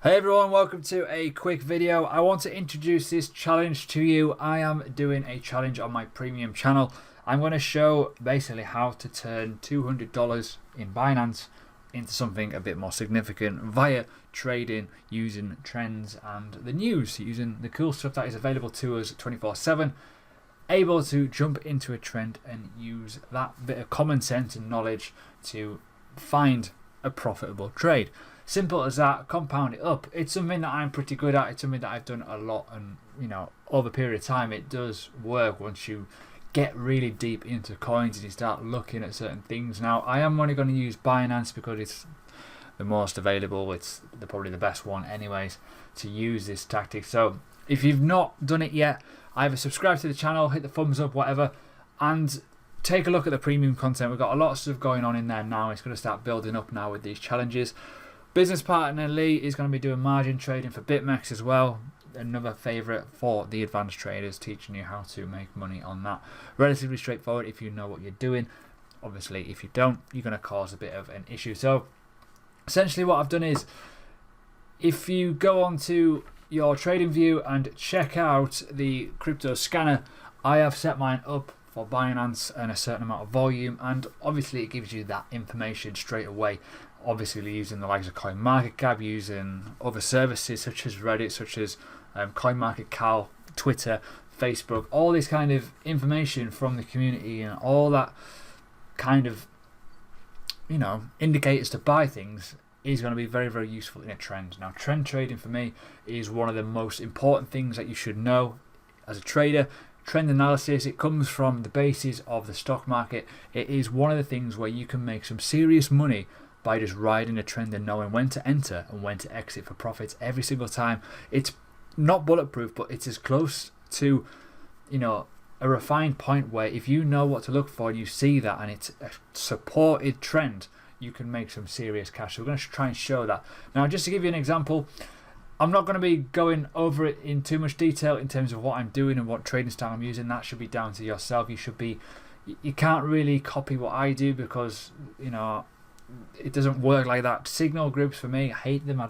Hey everyone, welcome to a quick video. I want to introduce this challenge to you. I am doing a challenge on my premium channel. I'm going to show basically how to turn $200 in Binance into something a bit more significant via trading, using trends and the news, using the cool stuff that is available to us 24/7, able to jump into a trend and use that bit of common sense and knowledge to find a profitable trade. Simple as that. Compound it up. It's something that I'm pretty good at. It's something that I've done a lot, and over a period of time it does work once you get really deep into coins and you start looking at certain things. Now I am only going to use Binance because it's the most available. It's probably the best one anyways to use this tactic. So if you've not done it yet, either subscribe to the channel, hit the thumbs up, whatever, and take a look at the premium content. We've got a lot of stuff going on in there now. It's going to start building up now with these challenges. Business partner Lee is going to be doing margin trading for BitMEX as well. Another favourite for the advanced traders, teaching you how to make money on that. Relatively straightforward if you know what you're doing. Obviously, if you don't, you're going to cause a bit of an issue. So, essentially what I've done is, if you go onto your trading view and check out the crypto scanner, I have set mine up for Binance and a certain amount of volume, and obviously it gives you that information straight away. Obviously using the likes of CoinMarketCap, using other services such as Reddit, such as CoinMarketCal, Twitter, Facebook, all this kind of information from the community and all that kind of indicators to buy things is going to be very, very useful in a trend. Now, trend trading for me is one of the most important things that you should know as a trader. Trend analysis, it comes from the basis of the stock market. It is one of the things where you can make some serious money by just riding a trend and knowing when to enter and when to exit for profits every single time. It's not bulletproof, but it's as close to a refined point where if you know what to look for and you see that and it's a supported trend, you can make some serious cash. So we're going to try and show that. Now, just to give you an example, I'm not going to be going over it in too much detail in terms of what I'm doing and what trading style I'm using. That should be down to yourself. You can't really copy what I do because it doesn't work like that. Signal groups for me, I hate them.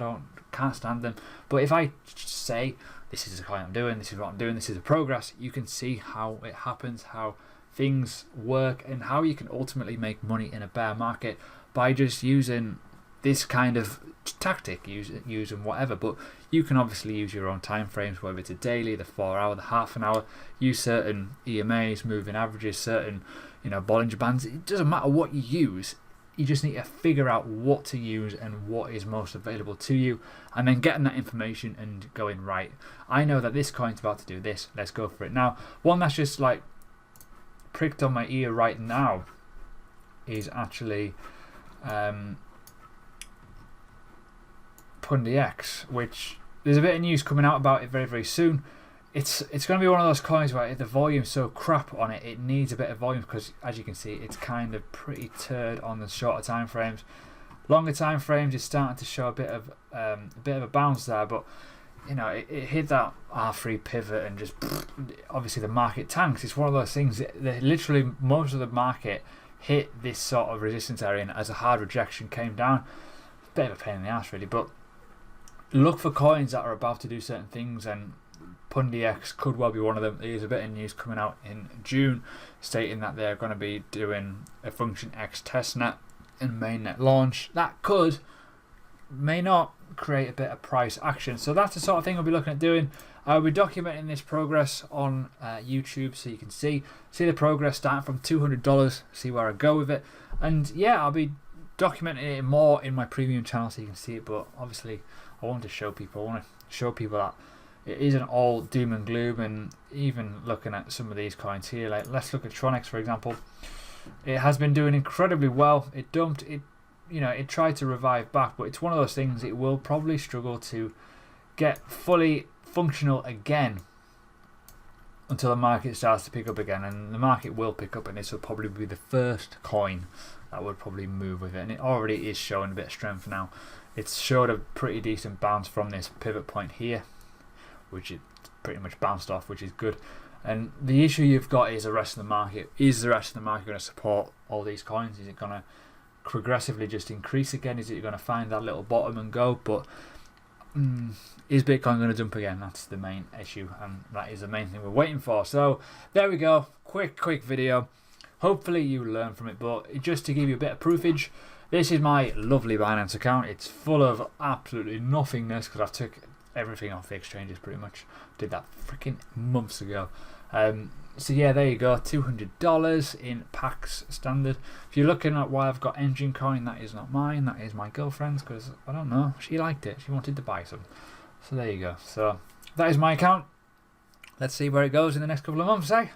Can't stand them. But if I say this is what I'm doing, this is what I'm doing, this is the progress, you can see how it happens, how things work, and how you can ultimately make money in a bear market by just using this kind of tactic, using whatever. But you can obviously use your own time frames, whether it's a daily, the 4 hour, the half an hour, use certain EMAs, moving averages, certain Bollinger Bands. It doesn't matter what you use. You just need to figure out what to use and what is most available to you, and then getting that information and going, right, I know that this coin's about to do this, let's go for it. Now, one that's just like pricked on my ear right now is actually PundiX, which there's a bit of news coming out about it very, very soon. It's going to be one of those coins where the volume's so crap on it, it needs a bit of volume because, as you can see, it's kind of pretty turd on the shorter time frames. Longer time frames is starting to show a bit of a bounce there, but it hit that R3 pivot and just obviously the market tanks. It's one of those things that literally most of the market hit this sort of resistance area, and as a hard rejection came down, a bit of a pain in the ass really. But look for coins that are about to do certain things, and PundiX could well be one of them. There's a bit of news coming out in June stating that they're going to be doing a Function X testnet and mainnet launch. That may not create a bit of price action. So that's the sort of thing I'll be looking at doing. I'll be documenting this progress on YouTube so you can see the progress starting from $200, see where I go with it. And yeah, I'll be documenting it more in my premium channel so you can see it. But obviously I want to show people that it isn't all doom and gloom. And even looking at some of these coins here, like let's look at Tronix for example. It has been doing incredibly well. It dumped, it tried to revive back, but it's one of those things, it will probably struggle to get fully functional again until the market starts to pick up again. And the market will pick up, and this will probably be the first coin that would probably move with it. And it already is showing a bit of strength now. It's showed a pretty decent bounce from this pivot point here, which it pretty much bounced off, which is good. And the issue you've got is the rest of the market. Is the rest of the market going to support all these coins? Is it going to progressively just increase again? Is it going to find that little bottom and go? But is Bitcoin going to dump again? That's the main issue, and that is the main thing we're waiting for. So there we go, quick video. Hopefully you learn from it, but just to give you a bit of proofage, this is my lovely Binance account. It's full of absolutely nothingness because I've took everything off the exchanges pretty much. Did that freaking months ago. So yeah, there you go, $200 in Pax standard. If you're looking at why I've got engine coin, that is not mine, that is my girlfriend's, because I don't know, she liked it, she wanted to buy some. So there you go. So that is my account. Let's see where it goes in the next couple of months, eh?